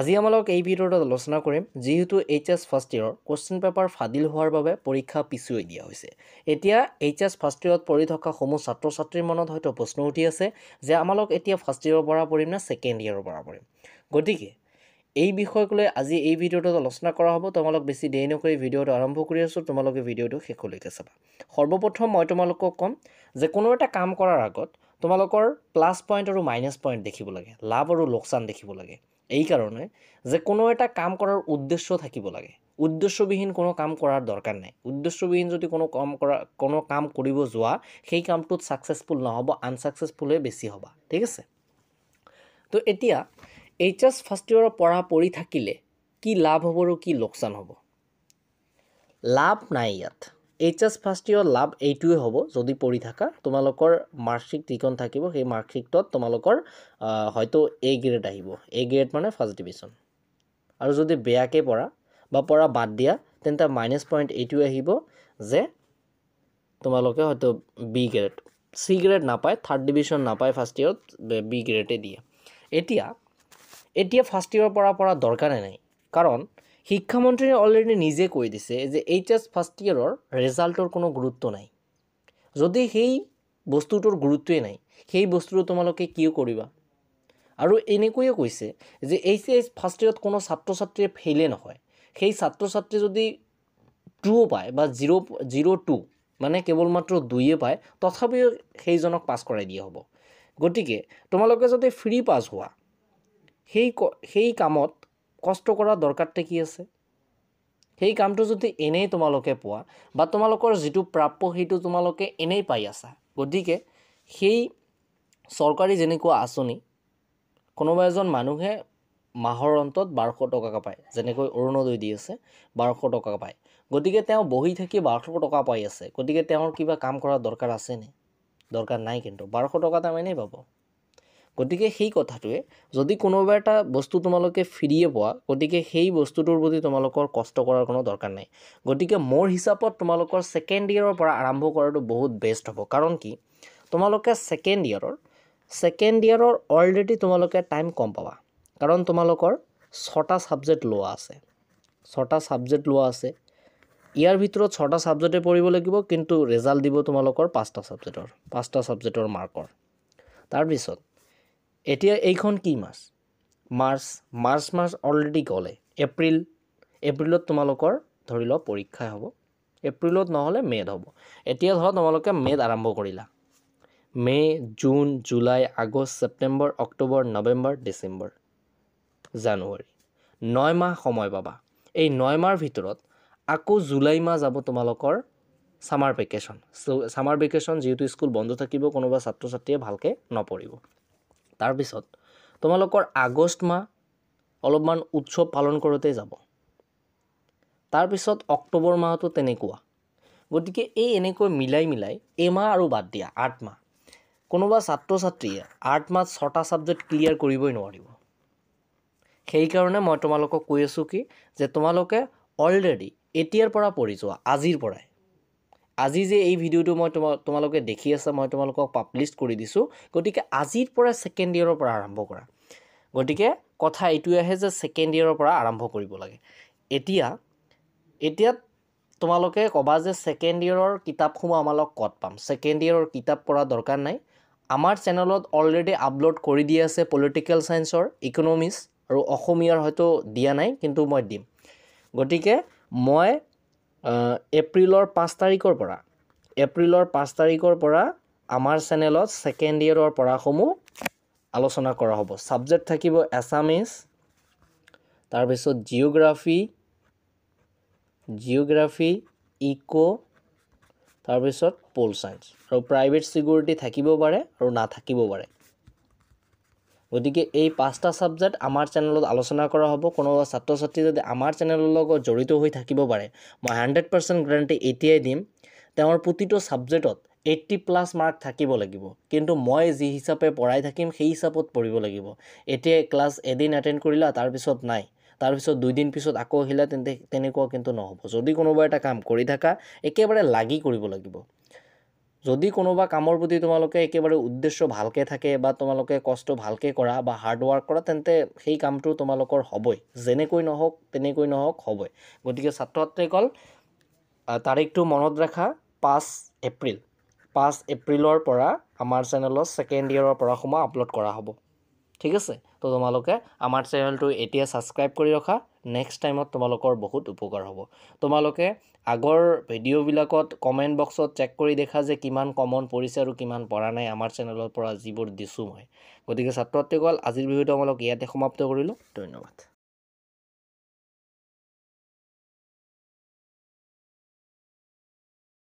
আজি আমালোক এই ভিডিঅ'ত আলোচনা কৰিম যেহেতু এইচএছ ফাৰ্ষ্ট ইয়াৰৰ কোশ্চেন পেপাৰ ফাদিল হোৱাৰ বাবে পৰীক্ষা পিছুৱাই দিয়া হৈছে। এতিয়া এইচএছ ফাৰ্ষ্ট ইয়াৰত পঢ়ি থকা সমূহ ছাত্ৰ ছাত্ৰীৰ মনত হয়তো প্ৰশ্ন উঠি আছে যে আমালোক এতিয়া ফাৰ্ষ্ট ইয়াৰৰ পৰা পঢ়িম না ছেকেণ্ড ইয়াৰৰ পৰা পঢ়িম। গতিকে এই বিষয়ক লৈ আজি এই ভিডিঅ'টো আলোচনা কৰা হ'ব। তোমালোক বেছি দেৰি নকৰি ভিডিঅ'টো আৰম্ভ কৰি আছোঁ, তোমালোকে ভিডিঅ'টো শেষলৈকে চাবা। সৰ্বপ্ৰথম মই তোমালোকক ক'ম যে কোনো এটা কাম কৰাৰ আগত তোমালোকৰ প্লাছ পইণ্ট আৰু মাইনাছ পইণ্ট দেখিব লাগে, লাভ আৰু লোকচান দেখিব লাগে। এই কাৰণে যে কোনো এটা কাম কৰাৰ উদ্দেশ্য থাকিব লাগে। উদ্দেশ্যবিহীন কোনো কাম কৰাৰ দৰকাৰ নাই। উদ্দেশ্যবিহীন যদি কোনো কাম কৰিব যোৱা সেই কামটোত ছাকচেছফুল নহ'ব, আনছাকচেছফুলহে বেছি হ'বা। ঠিক আছে, তো এতিয়া এইচএছ ফাৰ্ষ্ট ইয়াৰৰ পঢ়ি থাকিলে কি লাভ হ'ব আৰু কি লোকচান হ'ব? লাভ নাই ইয়াত। এইচএছ ফাৰ্ষ্ট ইয়াৰৰ লাভ এইটোৱে হ'ব, যদি পঢ়ি থাকা তোমালোকৰ মাৰ্কশ্বিট যিখন থাকিব সেই মাৰ্কশ্বিটত তোমালোকৰ হয়তো এ গ্ৰেড আহিব। এ গ্ৰেড মানে ফাৰ্ষ্ট ডিভিজন। আৰু যদি বেয়াকৈ পঢ়া বাদ দিয়া তেন্তে মাইনাছ পইণ্ট এইটোৱে আহিব যে তোমালোকে হয়তো বি গ্ৰেড, চি গ্ৰেড নাপায়, থাৰ্ড ডিভিজন নাপায় ফাৰ্ষ্ট ইয়াৰত, বি গ্ৰেডে দিয়ে। এতিয়া ফাৰ্ষ্ট ইয়াৰৰ পৰা পঢ়া দৰকাৰে নাই, কাৰণ শিক্ষামন্ত্ৰীয়ে অলৰেডি নিজে কৈ দিছে যে এইচএছ ফাৰ্ষ্ট ইয়াৰৰ ৰেজাল্টৰ কোনো গুৰুত্ব নাই। যদি সেই বস্তুটোৰ গুৰুত্বই নাই, সেই বস্তুটো তোমালোকে কিয় কৰিবা? আৰু এনেকৈয়ে কৈছে যে এইচএছ ফাৰ্ষ্ট ইয়াৰত কোনো ছাত্ৰ ছাত্ৰীয়ে ফেইলে নহয়। সেই ছাত্ৰ ছাত্ৰী যদি 2 পায় বা 0.02 মানে কেৱল মাত্ৰ 2 পায়, তথাপিও সেইজনক পাছ কৰাই দিয়া হ'ব। গতিকে তোমালোকে যদি ফ্ৰী পাছ হোৱা, সেই কামত কষ্ট কৰাৰ দৰকাৰতে কি আছে? সেই কামটো যদি এনেই তোমালোকে পোৱা বা তোমালোকৰ যিটো প্ৰাপ্য সেইটো তোমালোকে এনেই পাই আছা, গতিকে সেই চৰকাৰী যেনেকুৱা আঁচনি কোনোবা এজন মানুহে মাহৰ অন্তত 1200 টকা পায়, যেনেকৈ অৰুণোদয় দি আছে 1200 টকা পায়। গতিকে তেওঁ বহি থাকি 1200 টকা পাই আছে, গতিকে তেওঁৰ কিবা কাম কৰাৰ দৰকাৰ আছেনে? দৰকাৰ নাই, কিন্তু 1200 টকা তেওঁ এনেই পাব। গতিকে সেই কথাটোৱে, যদি কোনোবা এটা বস্তু তোমালোকে ফ্ৰীয়ে পোৱা, গতিকে সেই বস্তুটোৰ প্ৰতি তোমালোকৰ কষ্ট কৰাৰ কোনো দৰকাৰ নাই। গতিকে মোৰ হিচাপত তোমালোকৰ ছেকেণ্ড ইয়াৰৰ পৰা আৰম্ভ কৰাটো বহুত বেষ্ট হ'ব। কাৰণ কি, তোমালোকে ছেকেণ্ড ইয়াৰৰ অলৰেডি তোমালোকে টাইম কম পাবা, কাৰণ তোমালোকৰ 6টা ছাবজেক্ট লোৱা আছে। ইয়াৰ ভিতৰত 6টা ছাবজেক্টে পঢ়িব লাগিব, কিন্তু ৰেজাল্ট দিব তোমালোকৰ 5টা ছাবজেক্টৰ মাৰ্কৰ। তাৰপিছত এতিয়া এইখন কি মাৰ্চ অলৰেডি গ'লে। এপ্ৰিলত তোমালোকৰ ধৰি লওক পৰীক্ষা হ'ব, এপ্ৰিলত নহ'লে মে'ত হ'ব। এতিয়া ধৰা তোমালোকে মে'ত আৰম্ভ কৰিলা, মে', জুন, জুলাই, আগষ্ট, ছেপ্টেম্বৰ, অক্টোবৰ, নৱেম্বৰ, ডিচেম্বৰ, জানুৱাৰী, 9 মাহ সময় পাবা। এই 9 মাহৰ ভিতৰত আকৌ জুলাই মাহ যাব তোমালোকৰ ছামাৰ ভেকেশ্যন। যিহেতু স্কুল বন্ধ থাকিব, কোনোবা ছাত্ৰ ছাত্ৰীয়ে ভালকৈ নপঢ়িব। তাৰপিছত তোমালোকৰ আগষ্ট মাহ অলপমান উৎসৱ পালন কৰোঁতে যাব। তাৰপিছত অক্টোবৰ মাহতো তেনেকুৱা। গতিকে এনেকৈ মিলাই এমাহ আৰু বাদ দিয়া 8 মাহ। কোনোবা ছাত্ৰ ছাত্ৰীয়ে 8 মাহত 6টা ছাবজেক্ট ক্লিয়াৰ কৰিবই নোৱাৰিব। সেইকাৰণে মই তোমালোকক কৈ আছোঁ কি, যে তোমালোকে অলৰেডি এতিয়াৰ পৰা পঢ়ি যোৱা, আজিৰ পৰাই। আজি যে এই ভিডিঅ'টো মই তোমালোকে দেখি আছা, মই তোমালোকক পাব্লিছ কৰি দিছোঁ। গতিকে আজিৰ পৰা ছেকেণ্ড ইয়াৰৰ পৰা আৰম্ভ কৰা। গতিকে কথা এইটোৱে আহে যে ছেকেণ্ড ইয়াৰৰ পৰা আৰম্ভ কৰিব লাগে। এতিয়া তোমালোকে ক'বা যে ছেকেণ্ড ইয়াৰৰ কিতাপসমূহ আমালোক ক'ত পাম? ছেকেণ্ড ইয়াৰৰ কিতাপ পঢ়া দৰকাৰ নাই। আমাৰ চেনেলত অলৰেডি আপলোড কৰি দিয়া আছে পলিটিকেল চায়েন্সৰ, ইকনমিক্স আৰু অসমীয়াৰ হয়তো দিয়া নাই, কিন্তু মই দিম। গতিকে মই এপ্ৰিলৰ 5 তাৰিখৰ পৰা আমাৰ চেনেলত ছেকেণ্ড ইয়াৰৰ পঢ়াসমূহ আলোচনা কৰা হ'ব। ছাবজেক্ট থাকিব এছামিছ, তাৰপিছত জিঅ'গ্ৰাফী, ইক', তাৰপিছত পল চায়েন্স, আৰু প্ৰাইভেট ছিকিউৰিটি থাকিব পাৰে আৰু নাথাকিব পাৰে। গতিকে এই 5টা ছাবজেক্ট আমাৰ চেনেলত আলোচনা কৰা হ'ব। কোনোবা ছাত্ৰ ছাত্ৰী যদি আমাৰ চেনেলৰ লগত জড়িত হৈ থাকিব পাৰে, মই 100% গেৰাণ্টি এতিয়াই দিম, তেওঁৰ প্ৰতিটো ছাবজেক্টত 80+ মাৰ্ক থাকিব লাগিব। কিন্তু মই যি হিচাপে পঢ়াই থাকিম সেই হিচাপত পঢ়িব লাগিব। এতিয়া ক্লাছ এদিন এটেণ্ড কৰিলা, তাৰপিছত নাই, তাৰপিছত 2 দিন পিছত আকৌ আহিলা, তেনেকুৱা কিন্তু নহ'ব। যদি কোনোবা এটা কাম কৰি থাকা, একেবাৰে লাগি কৰিব লাগিব। যদি কোনোবা কামৰ প্ৰতি তোমালোকে একেবাৰে উদ্দেশ্য ভালকৈ থাকে বা তোমালোকে কষ্ট ভালকৈ কৰা বা হাৰ্ড ৱাৰ্ক কৰা তেন্তে সেই কামটো তোমালোকৰ হ'বই যেনেকৈ নহওক তেনেকৈ নহওক হ'বই গতিকে ছাত্ৰ ছাত্ৰীসকল তাৰিখটো মনত ৰাখা 5 এপ্ৰিল 5 এপ্ৰিলৰ পৰা আমাৰ চেনেলত ছেকেণ্ড ইয়েৰৰ পঢ়া-শুনা আপলোড কৰা হ'ব ঠিক আছে তো তোমালোকে আমাৰ চেনেলটো এতিয়া ছাবস্ক্ৰাইব কৰি ৰখা নেক্সট টাইমত তোমালোকৰ বহুত উপকাৰ হ'ব তোমালোকে আগৰ ভিডিঅ'বিলাকত কমেণ্ট বক্সত চেক কৰি দেখা যে কিমান কমন পৰিছে আৰু কিমান পৰা নাই আমাৰ চেনেলৰ পৰা যিবোৰ দিছোঁ মই গতিকে ছাত্ৰ ছাত্ৰীসকল আজিৰ ভিডিঅ'টো তোমালোক ইয়াতে সমাপ্ত কৰিলোঁ ধন্যবাদ